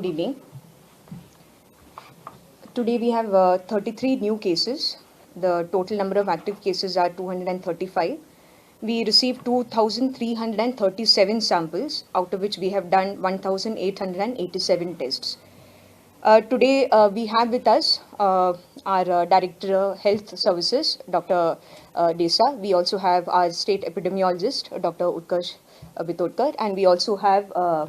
Good evening. Today we have 33 new cases. The total number of active cases are 235. We received 2,337 samples, out of which we have done 1,887 tests. Today we have with us our Director Health Services, Dr. Desa. We also have our State Epidemiologist, Dr. Utkarsh Bitodkar, and we also have our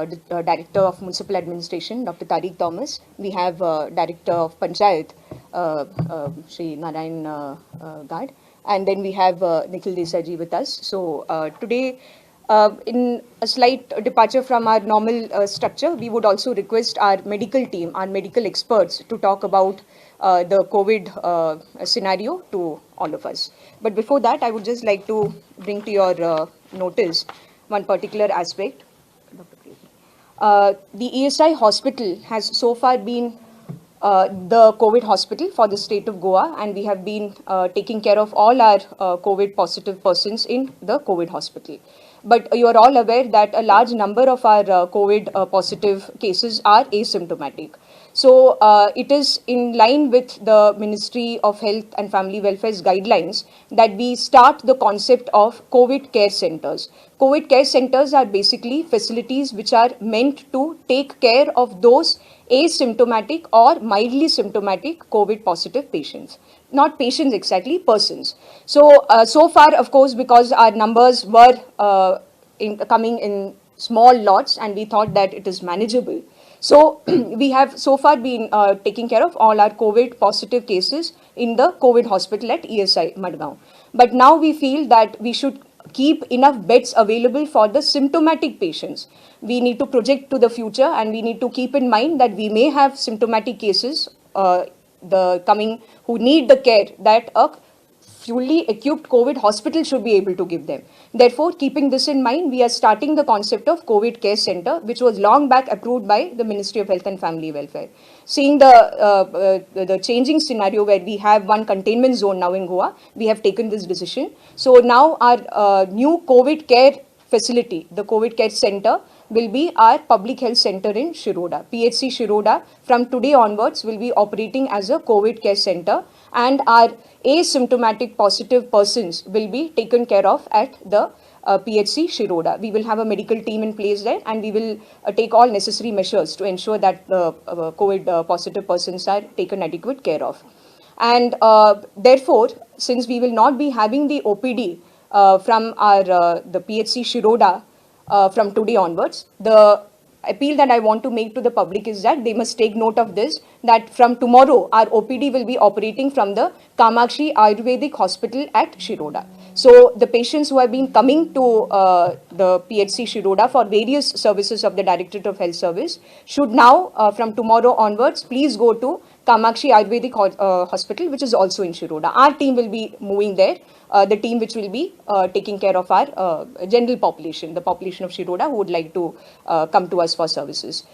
Director of Municipal Administration, Dr. Tariq Thomas. We have Director of Panchayat, Shri Narayan Gad, and then we have Nikhil Desaji with us. So today, in a slight departure from our normal structure, we would also request our medical team, our medical experts, to talk about the COVID scenario to all of us. But before that, I would just like to bring to your notice one particular aspect. The ESI hospital has so far been the COVID hospital for the state of Goa, and we have been taking care of all our COVID positive persons in the COVID hospital. But you are all aware that a large number of our COVID positive cases are asymptomatic. So it is in line with the Ministry of Health and Family Welfare's guidelines that we start the concept of COVID care centers. COVID care centers are basically facilities which are meant to take care of those asymptomatic or mildly symptomatic COVID positive patients. Not patients exactly, persons. So, so far, of course, because our numbers were coming in small lots and we thought that it is manageable. So, we have so far been taking care of all our COVID positive cases in the COVID hospital at ESI Madgaon. But now we feel that we should keep enough beds available for the symptomatic patients. We need to project to the future, and we need to keep in mind that we may have symptomatic cases who need the care that a fully equipped COVID hospital should be able to give them. Therefore, keeping this in mind, we are starting the concept of COVID care center, which was long back approved by the Ministry of Health and Family Welfare. Seeing the changing scenario where we have one containment zone now in Goa, we have taken this decision. So now our new COVID care facility, the COVID care center, will be our public health center in Shiroda. PHC Shiroda from today onwards will be operating as a COVID care center, and our asymptomatic positive persons will be taken care of at the PHC Shiroda. We will have a medical team in place there, and we will take all necessary measures to ensure that the COVID positive persons are taken adequate care of. And therefore, since we will not be having the OPD from our the PHC Shiroda from today onwards, the appeal that I want to make to the public is that they must take note of this, that from tomorrow our OPD will be operating from the Kamakshi Ayurvedic Hospital at Shiroda. So the patients who have been coming to the PHC Shiroda for various services of the Directorate of Health Service should now from tomorrow onwards please go to Kamakshi Ayurvedic Hospital, which is also in Shiroda. Our team will be moving there, the team which will be taking care of our general population, the population of Shiroda who would like to come to us for services.